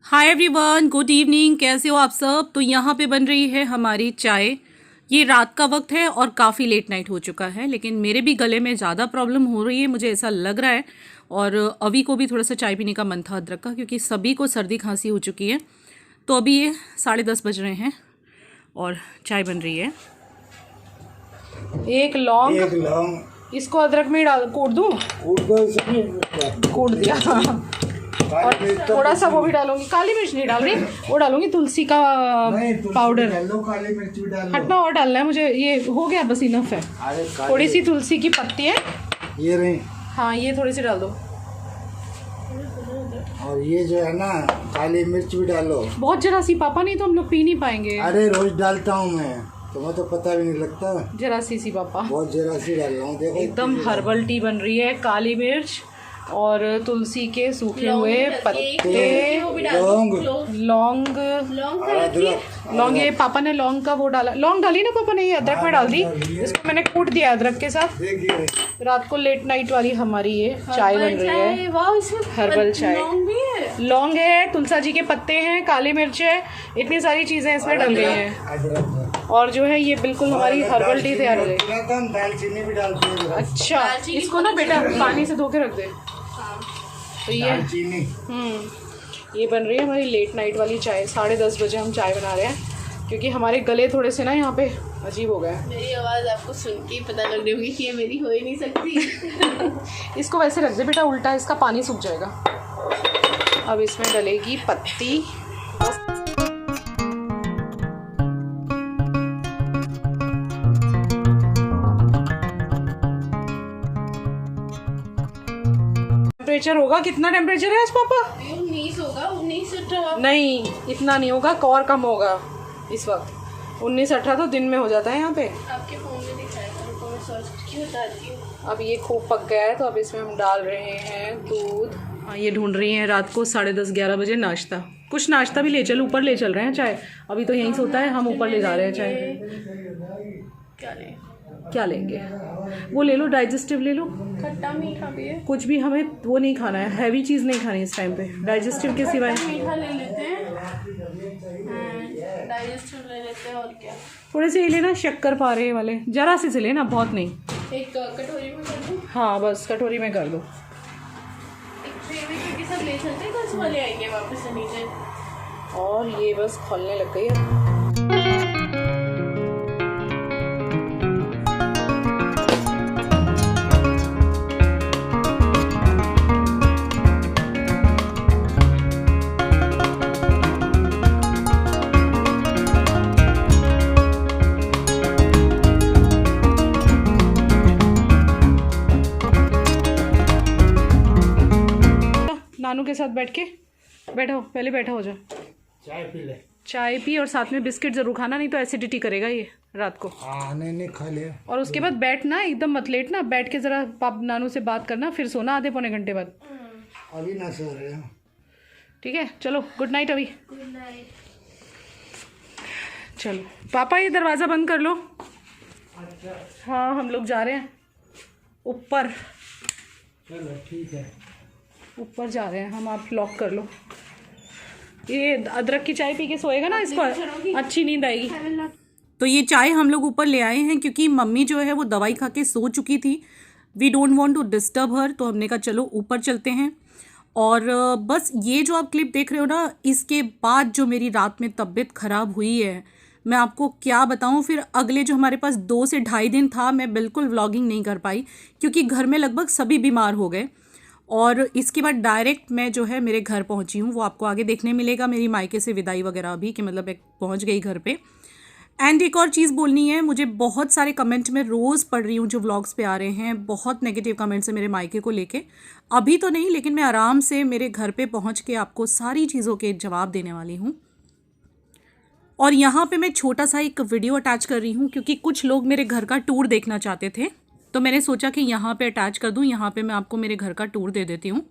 Hi everyone, good evening. कैसे हो आप सब? तो यहाँ पे बन रही है हमारी चाय। ये रात का वक्त है और काफ़ी लेट नाइट हो चुका है, लेकिन मेरे भी गले में ज़्यादा प्रॉब्लम हो रही है, मुझे ऐसा लग रहा है। और अभी को भी थोड़ा सा चाय पीने का मन था अदरक का, क्योंकि सभी को सर्दी खांसी हो चुकी है। तो अभी ये 10:30 बज रहे हैं और चाय बन रही है। एक लौंग इसको अदरक में डाल कूट दूँ? कूट दिया। और थोड़ा सा वो भी डालूंगी, काली मिर्च नहीं डाल रही, वो डालूंगी तुलसी का पाउडर। काली मिर्च भी डाल हटना और डालना है मुझे, ये हो गया बस, इनफ है। थोड़ी सी तुलसी की पत्ती है, ये रही। हाँ ये थोड़ी सी डाल दो। और ये जो है ना, काली मिर्च भी डालो। बहुत जरा सी पापा, नहीं तो हम लोग पी नहीं पाएंगे। अरे रोज डालता हूँ मैं, तुम्हें तो पता भी नहीं लगता। जरा सी पापा, बहुत जरा सी डाल रहा हूँ, देखो। एकदम हर्बल टी बन रही है। काली मिर्च और तुलसी के सूखे हुए पत्ते, लौंग। लौंग ये पापा ने लौंग का वो डाला, लौंग डाली ना पापा ने, ये अदरक में डाल दी। इसको मैंने कूट दिया अदरक के साथ। रात को लेट नाइट वाली हमारी ये चाय बन रही है, हर्बल चाय। लौंग है, तुलसा जी के पत्ते हैं, काली मिर्च है, इतनी सारी चीजें इसमें डल रही हैं। और जो है ये बिल्कुल हमारी हर्बल टी तैयार हो गई। दालचीनी भी डालते हैं। अच्छा, इसको ना बेटा पानी से धो के रख दे। तो ये ये बन रही है हमारी लेट नाइट वाली चाय। 10:30 बजे हम चाय बना रहे हैं, क्योंकि हमारे गले थोड़े से ना यहाँ पे अजीब हो गए। मेरी आवाज़ आपको सुन के पता लग रही होगी कि ये मेरी हो ही नहीं सकती। इसको वैसे रख दे बेटा, उल्टा इसका पानी सूख जाएगा। अब इसमें डलेगी पत्ती। टेम्परेचर होगा, कितना टेम्परेचर है आज पापा? 19 होगा, 19-18। नहीं, इतना नहीं होगा, और कम होगा इस वक्त। 19-18 तो दिन में हो जाता है यहाँ पे। आपके फोन में दिखाएगा, रुको मैं सर्च क्यों बताती हूँ। अब ये खूब पक गया है, तो अब इसमें हम डाल रहे हैं दूध। हाँ, ये ढूंढ रही हैं रात को 10:30-11 बजे नाश्ता। कुछ नाश्ता भी ले चल, ऊपर ले चल रहे हैं चाय। अभी तो यहीं से होता है, हम ऊपर ले जा रहे हैं चाय। क्या लें? क्या लेंगे? वो ले लो, डाइजेस्टिव ले लो। खट्टा मीठा भी है? कुछ भी, हमें वो नहीं खाना है, हैवी चीज़ नहीं खानी इस टाइम पे। डाइजेस्टिव के सिवाय मीठा ले लेते हैं, डाइजेस्टिव ले लेते हैं। और क्या? थोड़े से ये लेना, शक्कर पारे वाले, जरा से लेना, बहुत नहीं। एक कटोरी में कर दूँ? हाँ बस कटोरी में कर दो। एक ट्रे में, क्योंकि सब ले चलते हैं, कल सुबह ले आएंगे वापस से नीचे। और ये बस खोलने लग गई है। नानू के साथ बैठो, पहले बैठा हो जाओ। चाय पी ले। चाय पी और साथ में बिस्किट जरूर खाना, नहीं तो एसिडिटी करेगा ये रात को। हाँ, नहीं खा लिया। और उसके बाद बैठना, एकदम मत लेटना, बैठ के जरा पाप नानू से बात करना, फिर सोना आधे पौने घंटे बाद। अभी ना सो रहे हो? ठीक है, चलो गुड नाइट। अभी गुड नाइट। चलो पापा, ये दरवाज़ा बंद कर लो। हाँ, हम लोग जा रहे हैं ऊपर। चलो ठीक है, ऊपर जा रहे हैं हम, आप लॉक कर लो। ये अदरक की चाय पी के सोएगा ना, इसको अच्छी नींद आएगी। तो ये चाय हम लोग ऊपर ले आए हैं, क्योंकि मम्मी जो है वो दवाई खा के सो चुकी थी। We don't want to disturb her, तो हमने कहा चलो ऊपर चलते हैं। और बस ये जो आप क्लिप देख रहे हो ना, इसके बाद जो मेरी रात में तबीयत ख़राब हुई है, मैं आपको क्या बताऊं। फिर अगले जो हमारे पास 2 से ढाई दिन था, मैं बिल्कुल व्लॉगिंग नहीं कर पाई, क्योंकि घर में लगभग सभी बीमार हो गए। और इसके बाद डायरेक्ट मैं जो है मेरे घर पहुंची हूँ, वो आपको आगे देखने मिलेगा, मेरी मायके से विदाई वगैरह भी, कि मतलब एक पहुंच गई घर पे। एंड एक और चीज़ बोलनी है, मुझे बहुत सारे कमेंट में रोज़ पढ़ रही हूँ जो व्लॉग्स पे आ रहे हैं, बहुत नेगेटिव कमेंट्स है मेरे मायके को लेके। अभी तो नहीं, लेकिन मैं आराम से मेरे घर पे पहुँच के आपको सारी चीज़ों के जवाब देने वाली हूँ। और यहाँ पे मैं छोटा सा एक वीडियो अटैच कर रही हूँ, क्योंकि कुछ लोग मेरे घर का टूर देखना चाहते थे, तो मैंने सोचा कि यहाँ पे अटैच कर दूँ। यहाँ पे मैं आपको मेरे घर का टूर दे देती हूँ।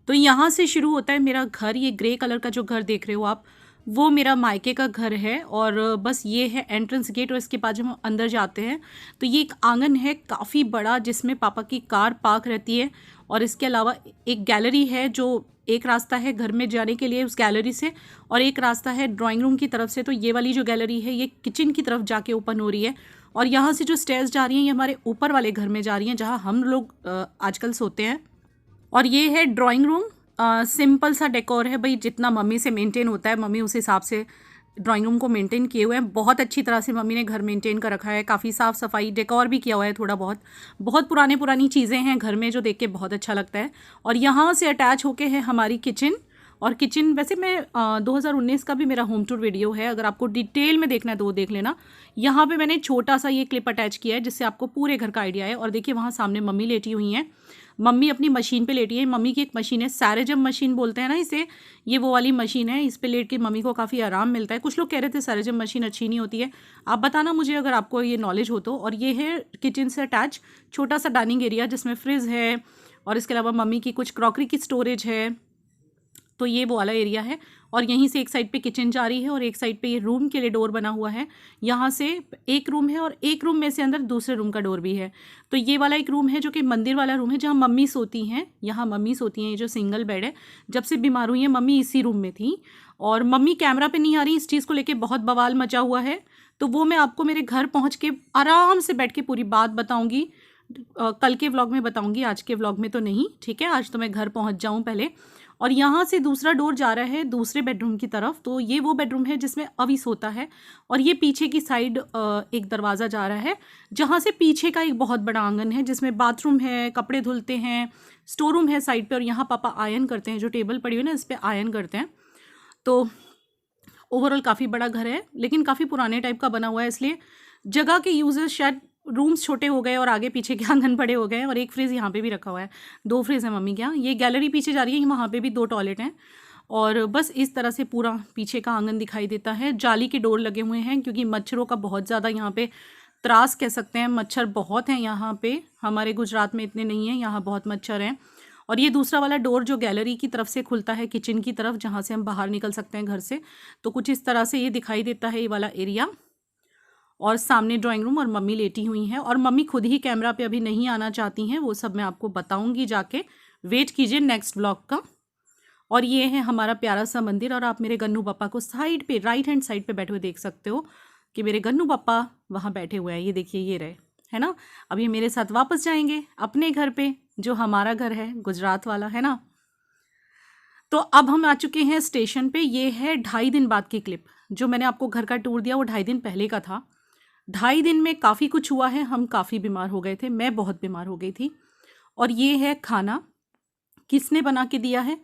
तो यहाँ से शुरू होता है मेरा घर। ये ग्रे कलर का जो घर देख रहे हो आप, वो मेरा मायके का घर है। और बस ये है एंट्रेंस गेट, और इसके बाद जब हम अंदर जाते हैं तो ये एक आंगन है काफ़ी बड़ा, जिसमें पापा की कार पार्क रहती है। और इसके अलावा एक गैलरी है जो एक रास्ता है घर में जाने के लिए उस गैलरी से, और एक रास्ता है ड्राइंग रूम की तरफ से। तो ये वाली जो गैलरी है ये किचन की तरफ जाके ओपन हो रही है, और यहाँ से जो स्टेयर्स जा रही हैं ये हमारे ऊपर वाले घर में जा रही हैं जहाँ हम लोग आजकल सोते हैं। और ये है ड्राइंग रूम। सिंपल सा डेकोर है भाई, जितना मम्मी से मेंटेन होता है मम्मी उस हिसाब से ड्राइंग रूम को मेंटेन किए हुए हैं। बहुत अच्छी तरह से मम्मी ने घर मेंटेन कर रखा है, काफ़ी साफ़ सफाई, डेकोर भी किया हुआ है थोड़ा बहुत। बहुत पुरानी चीज़ें हैं घर में जो देख के बहुत अच्छा लगता है। और यहाँ से अटैच होके है हमारी किचन। और किचन वैसे मैं 2019 का भी मेरा होम टूर वीडियो है, अगर आपको डिटेल में देखना है तो वो देख लेना। यहाँ पे मैंने छोटा सा ये क्लिप अटैच किया है जिससे आपको पूरे घर का आइडिया है। और देखिए वहाँ सामने मम्मी लेटी हुई हैं, मम्मी अपनी मशीन पे लेटी है। मम्मी की एक मशीन है, सैरेजम मशीन बोलते हैं ना इसे, ये वो वाली मशीन है। इस पे लेट के मम्मी को काफ़ी आराम मिलता है। कुछ लोग कह रहे थे सैरेजम मशीन अच्छी नहीं होती है, आप बताना मुझे अगर आपको ये नॉलेज हो तो। और ये है किचन से अटैच छोटा सा डाइनिंग एरिया जिसमें फ्रिज है, और इसके अलावा मम्मी की कुछ क्रॉकरी की स्टोरेज है। तो ये वो वाला एरिया है। और यहीं से एक साइड पे किचन जा रही है और एक साइड पे ये रूम के लिए डोर बना हुआ है। यहाँ से एक रूम है और एक रूम में से अंदर दूसरे रूम का डोर भी है। तो ये वाला एक रूम है जो कि मंदिर वाला रूम है जहाँ मम्मी सोती हैं। यहाँ मम्मी सोती हैं, ये जो सिंगल बेड है। जब से बीमार हुई है मम्मी इसी रूम में थी। और मम्मी कैमरा पे नहीं आ रही, इस चीज़ को लेके बहुत बवाल मचा हुआ है। तो वो मैं आपको मेरे घर पहुँच के आराम से बैठ के पूरी बात बताऊँगी, कल के व्लॉग में बताऊँगी, आज के व्लॉग में तो नहीं। ठीक है, आज तो मैं घर पहुँच जाऊँ पहले। और यहाँ से दूसरा डोर जा रहा है दूसरे बेडरूम की तरफ। तो ये वो बेडरूम है जिसमें अभी सोता है। और ये पीछे की साइड एक दरवाज़ा जा रहा है जहाँ से पीछे का एक बहुत बड़ा आंगन है जिसमें बाथरूम है, कपड़े धुलते हैं, स्टोर रूम है साइड पे। और यहाँ पापा आयरन करते हैं, जो टेबल पड़ी हुई है ना इस पर आयरन करते हैं। तो ओवरऑल काफ़ी बड़ा घर है, लेकिन काफ़ी पुराने टाइप का बना हुआ है, इसलिए जगह के यूजेस शायद रूम्स छोटे हो गए और आगे पीछे के आंगन बड़े हो गए। और एक फ्रिज यहाँ पे भी रखा हुआ है, 2 फ्रिज है मम्मी के यहाँ। ये गैलरी पीछे जा रही है, वहाँ पे भी 2 टॉयलेट हैं। और बस इस तरह से पूरा पीछे का आंगन दिखाई देता है। जाली के डोर लगे हुए हैं क्योंकि मच्छरों का बहुत ज़्यादा यहाँ पे त्रास कह सकते हैं, मच्छर बहुत हैं यहाँ पे। हमारे गुजरात में इतने नहीं हैं, यहाँ बहुत मच्छर हैं। और ये दूसरा वाला डोर जो गैलरी की तरफ से खुलता है किचन की तरफ, जहाँ से हम बाहर निकल सकते हैं घर से। तो कुछ इस तरह से ये दिखाई देता है ये वाला एरिया। और सामने ड्राइंग रूम और मम्मी लेटी हुई हैं। और मम्मी खुद ही कैमरा पे अभी नहीं आना चाहती हैं, वो सब मैं आपको बताऊंगी जाके, वेट कीजिए नेक्स्ट व्लॉग का। और ये है हमारा प्यारा सा मंदिर। और आप मेरे गन्नू पापा को साइड पे, राइट हैंड साइड पे बैठे हुए देख सकते हो कि मेरे गन्नू पापा वहाँ बैठे हुए हैं। ये देखिए, ये रहे, है ना। अब ये मेरे साथ वापस जाएंगे अपने घर पे, जो हमारा घर है गुजरात वाला, है ना। तो अब हम आ चुके हैं स्टेशन पे। ये है 2.5 दिन बाद की क्लिप। जो मैंने आपको घर का टूर दिया वो 2.5 दिन पहले का था। 2.5 दिन में काफ़ी कुछ हुआ है, हम काफ़ी बीमार हो गए थे, मैं बहुत बीमार हो गई थी। और ये है खाना, किसने बना के दिया है?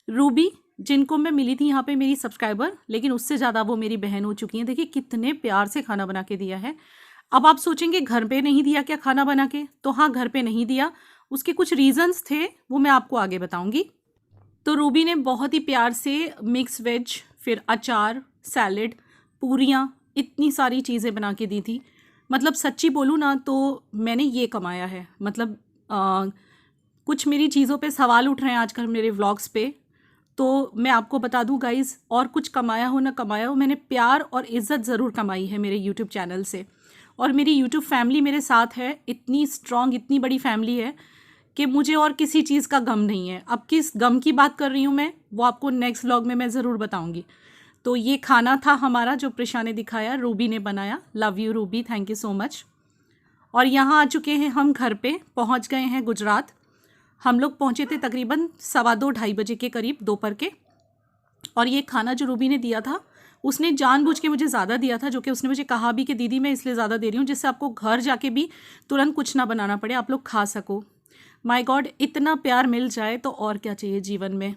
रूबी, जिनको मैं मिली थी यहाँ पे मेरी सब्सक्राइबर, लेकिन उससे ज़्यादा वो मेरी बहन हो चुकी हैं। देखिए कितने प्यार से खाना बना के दिया है। अब आप सोचेंगे घर पे नहीं दिया क्या खाना बना के? तो हाँ, घर पे नहीं दिया, उसके कुछ रीजंस थे, वो मैं आपको आगे बताऊंगी। तो रूबी ने बहुत ही प्यार से मिक्स वेज, फिर अचार, सैलेड, पूरियाँ, इतनी सारी चीज़ें बना के दी थी। मतलब सच्ची बोलूँ ना तो मैंने ये कमाया है। मतलब कुछ मेरी चीज़ों पे सवाल उठ रहे हैं आजकल मेरे व्लॉग्स पे, तो मैं आपको बता दूँ गाइज़, और कुछ कमाया हो ना कमाया हो, मैंने प्यार और इज़्ज़त ज़रूर कमाई है मेरे यूट्यूब चैनल से। और मेरी यूट्यूब फैमिली मेरे साथ है, इतनी स्ट्रॉन्ग, इतनी बड़ी फैमिली है कि मुझे और किसी चीज़ का गम नहीं है। अब किस गम की बात कर रही हूँ मैं, वो आपको नेक्स्ट व्लॉग में मैं ज़रूर बताऊँगी। तो ये खाना था हमारा जो प्रिशा ने दिखाया, रूबी ने बनाया। Love you Ruby, thank you so much. और यहाँ आ चुके हैं हम घर पे, पहुँच गए हैं गुजरात। हम लोग पहुँचे थे तकरीबन 2:15-2:30 बजे के करीब दोपहर के। और ये खाना जो रूबी ने दिया था, उसने जानबूझ के मुझे ज़्यादा दिया था, जो कि उसने मुझे कहा भी कि दीदी मैं इसलिए ज़्यादा दे रही हूँ जिससे आपको घर जाके भी तुरंत कुछ ना बनाना पड़े, आप लोग खा सको। माय गॉड, इतना प्यार मिल जाए तो और क्या चाहिए जीवन में।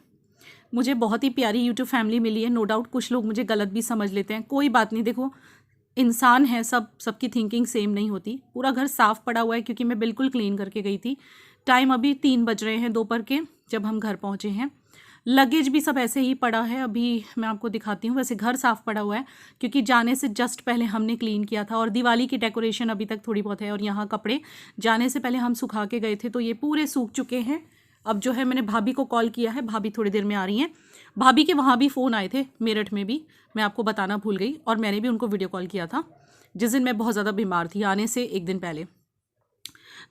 मुझे बहुत ही प्यारी यूट्यूब फैमिली मिली है। नो डाउट कुछ लोग मुझे गलत भी समझ लेते हैं, कोई बात नहीं। देखो इंसान है, सबकी थिंकिंग सेम नहीं होती। पूरा घर साफ़ पड़ा हुआ है क्योंकि मैं बिल्कुल क्लीन करके गई थी। टाइम अभी 3 बज रहे हैं दोपहर के जब हम घर पहुँचे हैं। लगेज भी सब ऐसे ही पड़ा है, अभी मैं आपको दिखाती हूँ। वैसे घर साफ़ पड़ा हुआ है क्योंकि जाने से जस्ट पहले हमने क्लीन किया था। और दिवाली की डेकोरेशन अभी तक थोड़ी बहुत है। और यहाँ कपड़े जाने से पहले हम सुखा के गए थे, तो ये पूरे सूख चुके हैं। अब जो है मैंने भाभी को कॉल किया है, भाभी थोड़ी देर में आ रही हैं। भाभी के वहाँ भी फ़ोन आए थे, मेरठ में भी, मैं आपको बताना भूल गई। और मैंने भी उनको वीडियो कॉल किया था जिस दिन मैं बहुत ज़्यादा बीमार थी, आने से 1 दिन पहले।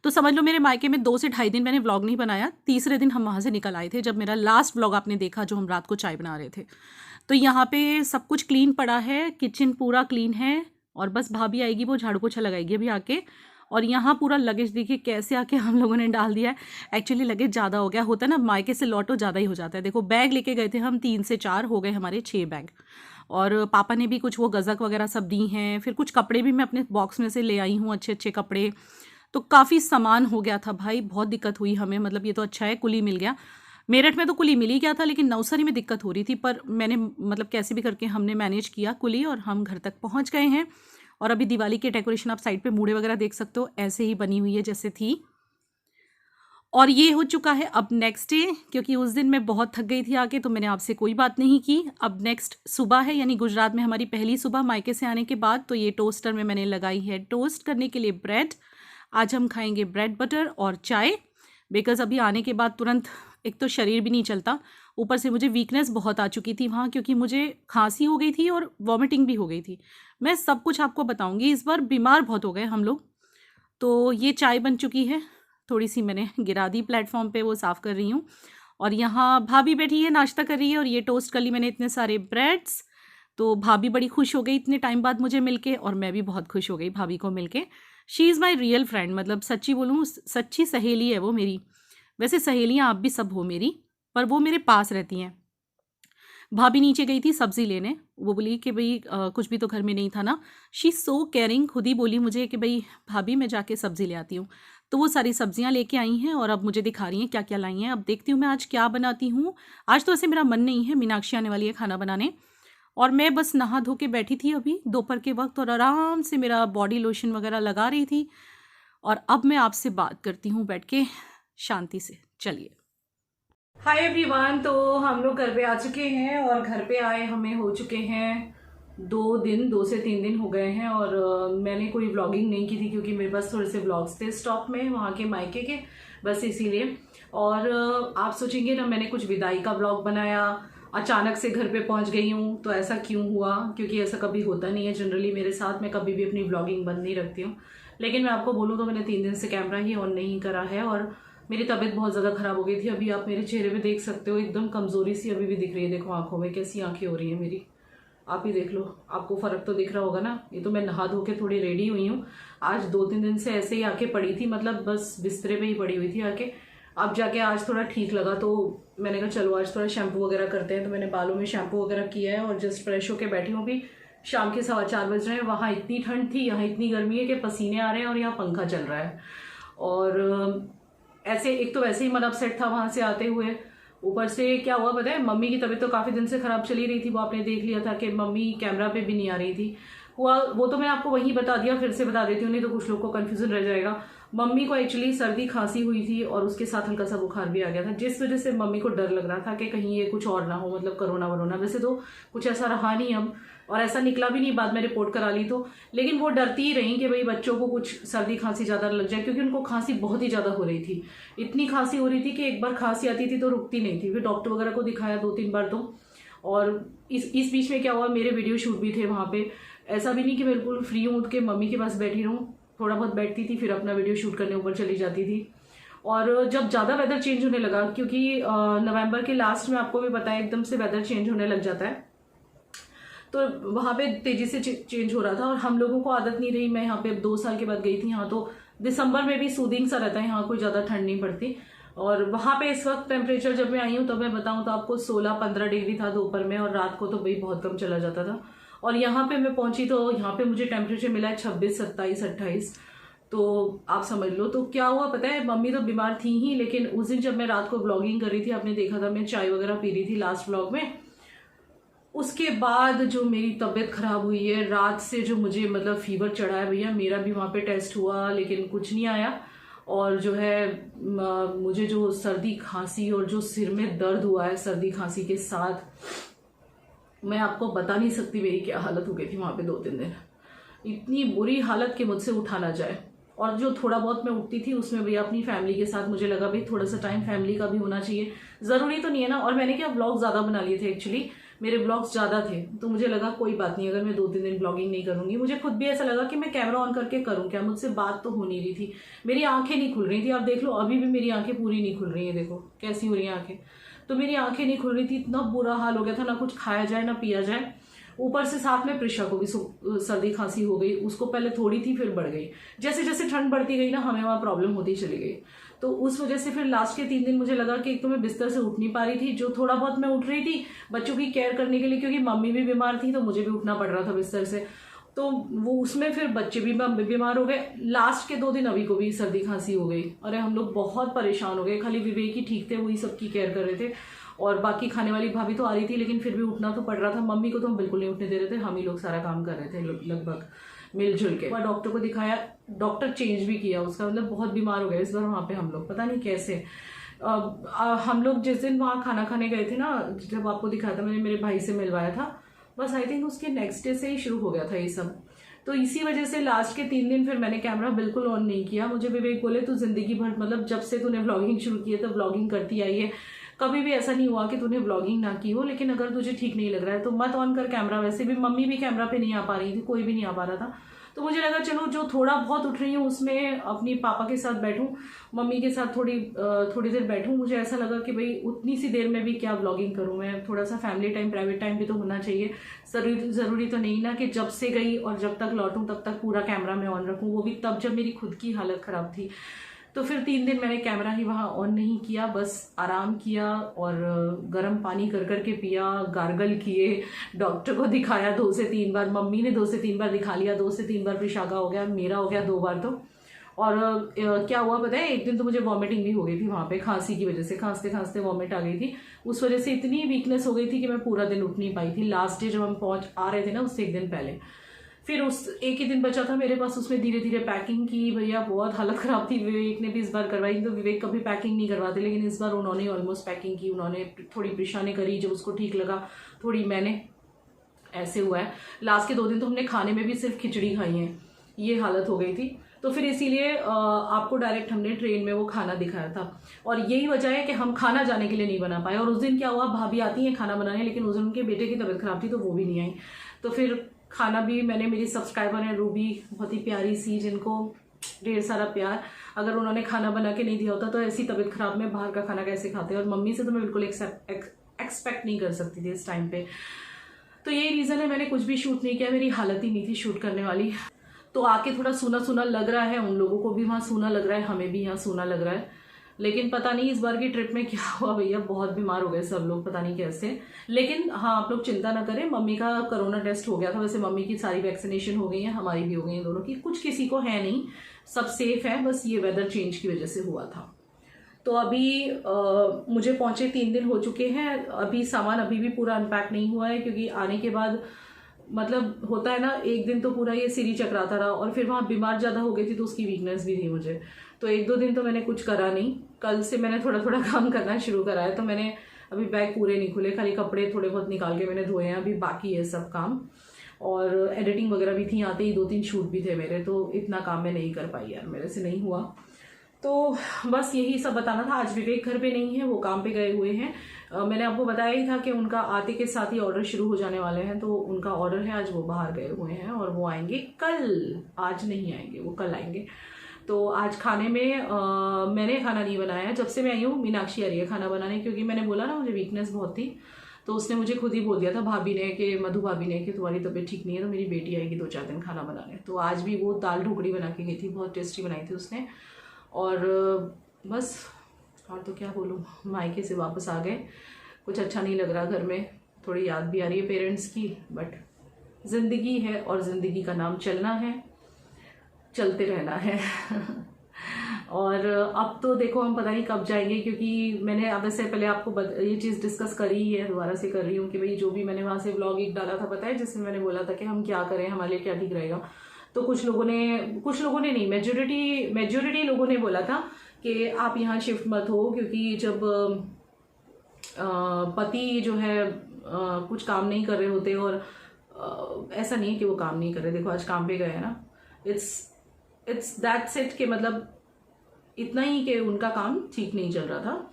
तो समझ लो मेरे मायके में 2 से ढाई दिन मैंने व्लॉग नहीं बनाया। तीसरे दिन हम वहाँ से निकल आए थे, जब मेरा लास्ट व्लॉग आपने देखा जो हम रात को चाय बना रहे थे। तो यहाँ पे सब कुछ क्लीन पड़ा है, किचन पूरा क्लीन है, और बस भाभी आएगी वो झाड़ू पोछा लगाएगी अभी आके। और यहाँ पूरा लगेज देखिए कैसे आके हम लोगों ने डाल दिया है। एक्चुअली लगेज ज़्यादा हो गया, होता है ना मायके से लौटो ज़्यादा ही हो जाता है। देखो बैग लेके गए थे हम 3 से 4, हो गए हमारे 6 बैग। और पापा ने भी कुछ वो गज़क वगैरह सब दी हैं, फिर कुछ कपड़े भी मैं अपने बॉक्स में से ले आई हूँ, अच्छे अच्छे कपड़े। तो काफ़ी सामान हो गया था भाई, बहुत दिक्कत हुई हमें। मतलब ये तो अच्छा है कुली मिल गया, मेरठ में तो कुली मिल ही गया था, लेकिन नवसारी में दिक्कत हो रही थी। पर मैंने मतलब कैसे भी करके हमने मैनेज किया कुली, और हम घर तक पहुंच गए हैं। और अभी दिवाली की डेकोरेशन आप साइड पे मूड़े वगैरह देख सकते हो, ऐसे ही बनी हुई है जैसे थी। और ये हो चुका है अब नेक्स्ट डे, क्योंकि उस दिन मैं बहुत थक गई थी आके, तो मैंने आपसे कोई बात नहीं की। अब नेक्स्ट सुबह है, यानी गुजरात में हमारी पहली सुबह मायके से आने के बाद। तो ये टोस्टर में मैंने लगाई है टोस्ट करने के लिए ब्रेड। आज हम खाएंगे ब्रेड बटर और चाय, बिकॉज़ अभी आने के बाद तुरंत एक तो शरीर भी नहीं चलता, ऊपर से मुझे वीकनेस बहुत आ चुकी थी वहाँ, क्योंकि मुझे खांसी हो गई थी और वॉमिटिंग भी हो गई थी। मैं सब कुछ आपको बताऊंगी, इस बार बीमार बहुत हो गए हम लोग। तो ये चाय बन चुकी है, थोड़ी सी मैंने गिरा दी प्लेटफॉर्म पे, वो साफ़ कर रही हूँ। और यहाँ भाभी बैठी है नाश्ता कर रही है, और ये टोस्ट कर ली मैंने इतने सारे ब्रेड्स। तो भाभी बड़ी खुश हो गई इतने टाइम बाद मुझे मिलके, और मैं भी बहुत खुश हो गई भाभी को मिलके। She is my real friend, मतलब सच्ची बोलूँ सच्ची सहेली है वो मेरी। वैसे सहेलियाँ आप भी सब हो मेरी, पर वो मेरे पास रहती हैं। भाभी नीचे गई थी सब्ज़ी लेने, वो बोली कि भाई कुछ भी तो घर में नहीं था ना। शी सो केयरिंग, खुद ही बोली मुझे कि भाई भाभी मैं जाके सब्ज़ी ले आती हूँ। तो वो सारी सब्जियाँ लेके आई हैं, और अब मुझे दिखा रही हैं क्या क्या लाई हैं। अब देखती हूँ मैं आज क्या बनाती हूँ। आज तो ऐसे मेरा मन नहीं है, मीनाक्षी आने वाली है खाना बनाने, और मैं बस नहा धो के बैठी थी अभी दोपहर के वक्त, और आराम से मेरा बॉडी लोशन वगैरह लगा रही थी। और अब मैं आपसे बात करती हूँ बैठ के शांति से। चलिए, हाय एवरीवन। तो हम लोग घर पे आ चुके हैं, और घर पे आए हमें हो चुके हैं 2 से 3 दिन हो गए हैं। और मैंने कोई व्लॉगिंग नहीं की थी, क्योंकि मेरे पास थोड़े से व्लॉग्स थे स्टॉक में वहाँ के मायके के, बस इसीलिए। और आप सोचेंगे ना मैंने कुछ विदाई का व्लॉग बनाया, अचानक से घर पे पहुँच गई हूँ, तो ऐसा क्यों हुआ? क्योंकि ऐसा कभी होता नहीं है जनरली मेरे साथ, मैं कभी भी अपनी व्लॉगिंग बंद नहीं रखती हूँ। लेकिन मैं आपको बोलूँ तो मैंने 3 दिन से कैमरा ही ऑन नहीं करा है, और मेरी तबीयत बहुत ज़्यादा ख़राब हो गई थी। अभी आप मेरे चेहरे पे देख सकते हो, एकदम कमज़ोरी सी अभी भी दिख रही है। देखो आंखों में कैसी आंखें हो रही हैं मेरी, आप ही देख लो, आपको फ़र्क तो दिख रहा होगा ना। ये तो मैं नहा धो के थोड़ी रेडी हुई हूँ। आज 2-3 दिन से ऐसे ही आके पड़ी थी, मतलब बस बिस्तरे पे ही पड़ी हुई थी आके। अब जाके आज थोड़ा ठीक लगा, तो मैंने कहा चलो आज थोड़ा शैम्पू वगैरह करते हैं। तो मैंने बालों में शैम्पू वगैरह किया है, और जस्ट फ्रेश होकर बैठी हूँ। अभी शाम के 4:15 बज रहे हैं। वहाँ इतनी ठंड थी, यहाँ इतनी गर्मी है कि पसीने आ रहे हैं, और यहाँ पंखा चल रहा है। और ऐसे एक तो वैसे ही मन अपसेट था वहाँ से आते हुए, ऊपर से क्या हुआ पता है, मम्मी की तबीयत तो काफ़ी दिन से ख़राब चली रही थी। वो आपने देख लिया था कि मम्मी कैमरा पे भी नहीं आ रही थी। हुआ वो तो मैं आपको वहीं बता दिया, फिर से बता देती हूँ, नहीं तो कुछ लोग को कन्फ्यूज़न रह जाएगा। मम्मी को एक्चुअली सर्दी खांसी हुई थी, और उसके साथ हल्का सा बुखार भी आ गया था, जिस वजह से मम्मी को डर लग रहा था कि कहीं ये कुछ और ना हो, मतलब कोरोना वरोना। वैसे तो कुछ ऐसा रहा नहीं अब, और ऐसा निकला भी नहीं, बाद में रिपोर्ट करा ली तो। लेकिन वो डरती ही रही कि भाई बच्चों को कुछ सर्दी खांसी ज़्यादा लग जाए, क्योंकि उनको खांसी बहुत ही ज़्यादा हो रही थी। इतनी खांसी हो रही थी कि एक बार खांसी आती थी तो रुकती नहीं थी। फिर डॉक्टर वगैरह को दिखाया 2-3 बार तो। और इस बीच में क्या हुआ, मेरे वीडियो शूट भी थे वहाँ पे। ऐसा भी नहीं कि बिल्कुल फ्री हूँ उठ के मम्मी के पास बैठी रहूँ, थोड़ा बहुत बैठती थी, फिर अपना वीडियो शूट करने ऊपर चली जाती थी। और जब ज़्यादा वेदर चेंज होने लगा, क्योंकि नवंबर के लास्ट में आपको भी पता है एकदम से वेदर चेंज होने लग जाता है, तो वहाँ पे तेज़ी से चेंज हो रहा था, और हम लोगों को आदत नहीं रही। मैं यहाँ पे 2 साल के बाद गई थी यहाँ, तो दिसंबर में भी सूदिंग सा रहता है, यहाँ कोई ज़्यादा ठंड नहीं पड़ती। और वहाँ पे इस वक्त टेम्परेचर जब मैं आई हूँ, तब मैं बताऊँ तो आपको 16-15 डिग्री था दोपहर में, और रात को तो भाई बहुत कम चला जाता था। और यहाँ पे मैं पहुंची तो यहाँ पे मुझे टेम्परेचर मिला है 26, 27, 28। तो आप समझ लो। तो क्या हुआ पता है, मम्मी तो बीमार थी ही, लेकिन उस दिन जब मैं रात को व्लॉगिंग कर रही थी, आपने देखा था मैं चाय वगैरह पी रही थी लास्ट व्लॉग में। उसके बाद जो मेरी तबीयत ख़राब हुई है, रात से जो मुझे मतलब फीवर चढ़ा है भैया, मेरा भी वहाँ पे टेस्ट हुआ लेकिन कुछ नहीं आया। और जो है मुझे जो सर्दी खांसी और जो सिर में दर्द हुआ है सर्दी खांसी के साथ, मैं आपको बता नहीं सकती मेरी क्या हालत हो गई थी वहाँ पे 2-3 दिन। इतनी बुरी हालत कि मुझसे उठा ना जाए। और जो थोड़ा बहुत मैं उठती थी उसमें भैया अपनी फैमिली के साथ, मुझे लगा भाई थोड़ा सा टाइम फैमिली का भी होना चाहिए, ज़रूरी तो नहीं है ना। और मैंने क्या व्लॉग ज़्यादा बना लिए थे एक्चुअली, मेरे ब्लॉग्स ज़्यादा थे, तो मुझे लगा कोई बात नहीं, अगर मैं 2-3 दिन ब्लॉगिंग नहीं करूँगी। मुझे खुद भी ऐसा लगा कि मैं कैमरा ऑन करके करूँ क्या, मुझसे बात तो हो नहीं रही थी, मेरी आंखें नहीं खुल रही थी। आप देख लो, अभी भी मेरी आंखें पूरी नहीं खुल रही हैं, देखो कैसी हो रही हैं आंखें। तो मेरी आंखें नहीं खुल रही थी, इतना बुरा हाल हो गया था, ना कुछ खाया जाए ना पिया जाए। ऊपर से साथ में प्रिशा को भी सर्दी खांसी हो गई, उसको पहले थोड़ी थी फिर बढ़ गई। जैसे जैसे ठंड बढ़ती गई ना, हमें वहाँ प्रॉब्लम होती चली गई। तो उस वजह से फिर लास्ट के 3 दिन मुझे लगा कि एक तो मैं बिस्तर से उठ नहीं पा रही थी, जो थोड़ा बहुत मैं उठ रही थी बच्चों की केयर करने के लिए, क्योंकि मम्मी भी बीमार थी तो मुझे भी उठना पड़ रहा था बिस्तर से। तो वो उसमें फिर बच्चे भी बीमार हो गए। लास्ट के 2 दिन अभी को भी सर्दी खांसी हो गई। अरे हम लोग बहुत परेशान हो गए। खाली विवेक ही ठीक थे, वही सबकी केयर कर रहे थे, और बाकी खाने वाली भाभी तो आ रही थी, लेकिन फिर भी उठना तो पड़ रहा था। मम्मी को तो हम बिल्कुल नहीं उठने दे रहे थे, हम ही लोग सारा काम कर रहे थे लगभग मिलजुल के। और डॉक्टर को दिखाया, डॉक्टर चेंज भी किया उसका, मतलब बहुत बीमार हो गए इस बार वहाँ पे हम लोग, पता नहीं कैसे। हम लोग जिस दिन वहाँ खाना खाने गए थे ना, जब आपको दिखाया था मैंने, मेरे भाई से मिलवाया था, बस आई थिंक उसके नेक्स्ट डे से ही शुरू हो गया था ये सब। तो इसी वजह से लास्ट के 3 दिन फिर मैंने कैमरा बिल्कुल ऑन नहीं किया। मुझे विवेक बोले तू जिंदगी भर, मतलब जब से तूने व्लॉगिंग शुरू की है तो व्लॉगिंग करती आई है, कभी भी ऐसा नहीं हुआ कि तूने व्लॉगिंग ना की हो, लेकिन अगर तुझे ठीक नहीं लग रहा है तो मत ऑन कर कैमरा। वैसे भी मम्मी भी कैमरा पे नहीं आ पा रही थी, कोई भी नहीं आ पा रहा था। तो मुझे लगा चलो जो थोड़ा बहुत उठ रही हूँ उसमें अपनी पापा के साथ बैठूं, मम्मी के साथ थोड़ी देर बैठूं। मुझे ऐसा लगा कि भाई उतनी सी देर में भी क्या व्लॉगिंग करूं मैं, थोड़ा सा फैमिली टाइम, प्राइवेट टाइम भी तो होना चाहिए। ज़रूरी तो नहीं ना कि जब से गई और जब तक लौटूं तब तक पूरा कैमरा में ऑन रखूं, वो भी तब जब मेरी खुद की हालत ख़राब थी। तो फिर 3 दिन मैंने कैमरा ही वहाँ ऑन नहीं किया, बस आराम किया और गर्म पानी कर करके पिया, गार्गल किए, डॉक्टर को दिखाया 2 से 3 बार, मम्मी ने 2 से 3 बार दिखा लिया, 2 से 3 बार प्रिशागा हो गया, मेरा हो गया 2 बार। तो और क्या हुआ पता है, एक दिन तो मुझे वॉमिटिंग भी हो गई थी वहाँ पे, खांसी की वजह से, खांसते खांसते वॉमिट आ गई थी। उस वजह से इतनी वीकनेस हो गई थी कि मैं पूरा दिन उठ नहीं पाई थी। लास्ट डे जब हम आ रहे थे ना, उससे 1 दिन पहले, फिर उस एक ही दिन बचा था मेरे पास, उसमें धीरे धीरे पैकिंग की। भैया बहुत हालत ख़राब थी, विवेक ने भी इस बार करवाई। तो विवेक कभी पैकिंग नहीं करवाते, लेकिन इस बार उन्होंने ऑलमोस्ट पैकिंग की। उन्होंने थोड़ी प्रिशा ने करी, जब उसको ठीक लगा थोड़ी मैंने, ऐसे हुआ है। लास्ट के 2 दिन तो हमने खाने में भी सिर्फ खिचड़ी खाई है, ये हालत हो गई थी। तो फिर इसीलिए आपको डायरेक्ट हमने ट्रेन में वो खाना दिखाया था, और यही वजह है कि हम खाना जाने के लिए नहीं बना पाए। और उस दिन क्या हुआ, भाभी आती हैं खाना बनाने, लेकिन उस दिन उनके बेटे की तबीयत खराब थी तो वो भी नहीं आई। तो फिर खाना भी मैंने, मेरी सब्सक्राइबर है रूबी, बहुत ही प्यारी सी, जिनको ढेर सारा प्यार, अगर उन्होंने खाना बना के नहीं दिया होता तो ऐसी तबीयत खराब में बाहर का खाना कैसे खाते। और मम्मी से तो मैं बिल्कुल एक्सपेक्ट नहीं कर सकती थी इस टाइम पे। तो यही रीज़न है मैंने कुछ भी शूट नहीं किया, मेरी हालत ही नहीं थी शूट करने वाली। तो आके थोड़ा सूना सूना लग रहा है, उन लोगों को भी वहाँ सूना लग रहा है, हमें भी यहाँ सूना लग रहा है। लेकिन पता नहीं इस बार की ट्रिप में क्या हुआ भैया, बहुत बीमार हो गए सब लोग, पता नहीं कैसे। लेकिन हाँ, आप लोग चिंता ना करें, मम्मी का कोरोना टेस्ट हो गया था। वैसे मम्मी की सारी वैक्सीनेशन हो गई है, हमारी भी हो गई है, दोनों की। कुछ किसी को है नहीं, सब सेफ है, बस ये वेदर चेंज की वजह से हुआ था। तो अभी मुझे पहुंचे 3 दिन हो चुके हैं, अभी सामान अभी भी पूरा अनपैक नहीं हुआ है, क्योंकि आने के बाद मतलब होता है ना, एक दिन तो पूरा ये सीढ़ी चकराता रहा, और फिर वहाँ बीमार ज़्यादा हो गई थी तो उसकी वीकनेस भी थी मुझे। तो 1-2 दिन तो मैंने कुछ करा नहीं। कल से मैंने थोड़ा थोड़ा काम करना शुरू करा है। तो मैंने अभी बैग पूरे नहीं खुले, खाली कपड़े थोड़े बहुत निकाल के मैंने धोए हैं, अभी बाकी है सब काम। और एडिटिंग वगैरह भी थी, आते ही 2-3 शूट भी थे मेरे, तो इतना काम मैं नहीं कर पाई यार, मेरे से नहीं हुआ। तो बस यही सब बताना था। आज विवेक घर पे नहीं है, वो काम पे गए हुए हैं। मैंने आपको बताया ही था कि उनका आते के साथ ही ऑर्डर शुरू हो जाने वाले हैं, तो उनका ऑर्डर है, आज वो बाहर गए हुए हैं और वो आएंगे कल, आज नहीं आएंगे, वो कल आएंगे। तो आज खाने में मैंने खाना नहीं बनाया। जब से मैं आई हूँ मीनाक्षी आ रही है खाना बनाने, क्योंकि मैंने बोला ना मुझे वीकनेस बहुत थी, तो उसने मुझे खुद ही बोल दिया था भाभी ने, कि मधु भाभी ने, कि तुम्हारी तबीयत ठीक नहीं है तो मेरी बेटी आएगी 2-4 दिन खाना बनाने। तो आज भी वो दाल ढोकड़ी बना के गई थी, बहुत टेस्टी बनाई थी उसने। और बस, और तो क्या बोलूँ, मायके से वापस आ गए, कुछ अच्छा नहीं लग रहा घर में, थोड़ी याद भी आ रही है पेरेंट्स की, बट ज़िंदगी है और ज़िंदगी का नाम चलना है, चलते रहना है। और अब तो देखो हम पता नहीं कब जाएंगे, क्योंकि मैंने अब से पहले आपको ये चीज़ डिस्कस करी है, दोबारा से कर रही हूँ कि भाई जो भी मैंने वहाँ से व्लॉग एक डाला था, पता है, जिसमें मैंने बोला था कि हम क्या करें, हमारे लिए क्या ठीक रहेगा। तो कुछ लोगों ने नहीं, मेजोरिटी लोगों ने बोला था कि आप यहाँ शिफ्ट मत हो, क्योंकि जब पति जो है कुछ काम नहीं कर रहे होते, और ऐसा नहीं है कि वो काम नहीं कर रहे, देखो आज काम पे गए हैं ना, इट्स दैट्स इट, कि मतलब इतना ही कि उनका काम ठीक नहीं चल रहा था।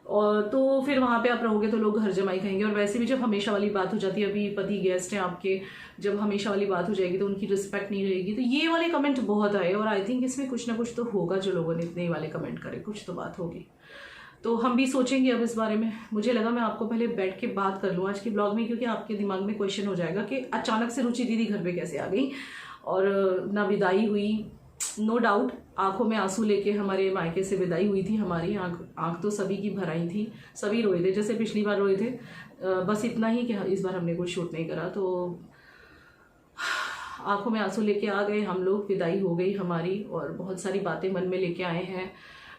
और तो फिर वहाँ पे आप रहोगे तो लोग घर जमाई कहेंगे। और वैसे भी जब हमेशा वाली बात हो जाती है, अभी पति गेस्ट हैं आपके, जब हमेशा वाली बात हो जाएगी तो उनकी रिस्पेक्ट नहीं रहेगी। तो ये वाले कमेंट बहुत आए और आई थिंक इसमें कुछ ना कुछ तो होगा, जो लोगों ने इतने वाले कमेंट करे, कुछ तो बात होगी। तो हम भी सोचेंगे अब इस बारे में। मुझे लगा मैं आपको पहले बैठ के बात कर लूँ आज की ब्लॉग में, क्योंकि आपके दिमाग में क्वेश्चन हो जाएगा कि अचानक से रुचि दीदी घर पे कैसे आ गई और ना विदाई हुई। नो डाउट आंखों में आंसू लेके हमारे मायके से विदाई हुई थी हमारी। आंख तो सभी की भर आई थी, सभी रोए थे जैसे पिछली बार रोए थे। बस इतना ही कि इस बार हमने कोई शूट नहीं करा। तो आंखों में आंसू लेके आ गए हम लोग, विदाई हो गई हमारी और बहुत सारी बातें मन में लेके आए हैं,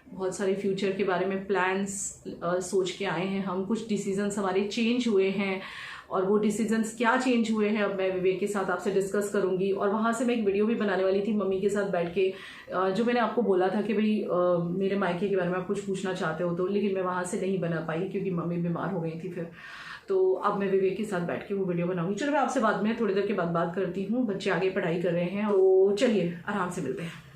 बहुत सारे फ्यूचर के बारे में प्लान्स सोच के आए हैं हम। कुछ डिसीजंस हमारे चेंज हुए हैं और वो डिसीजंस क्या चेंज हुए हैं अब मैं विवेक के साथ आपसे डिस्कस करूंगी। और वहाँ से मैं एक वीडियो भी बनाने वाली थी मम्मी के साथ बैठ के, जो मैंने आपको बोला था कि भाई मेरे मायके के बारे में आप कुछ पूछना चाहते हो तो, लेकिन मैं वहाँ से नहीं बना पाई क्योंकि मम्मी बीमार हो गई थी फिर। तो अब मैं विवेक के साथ बैठ के वो वीडियो बनाऊंगी। चलो मैं आपसे बाद में थोड़ी देर के बाद बात करती हूँ, बच्चे आगे पढ़ाई कर रहे हैं। तो चलिए आराम से मिलते हैं।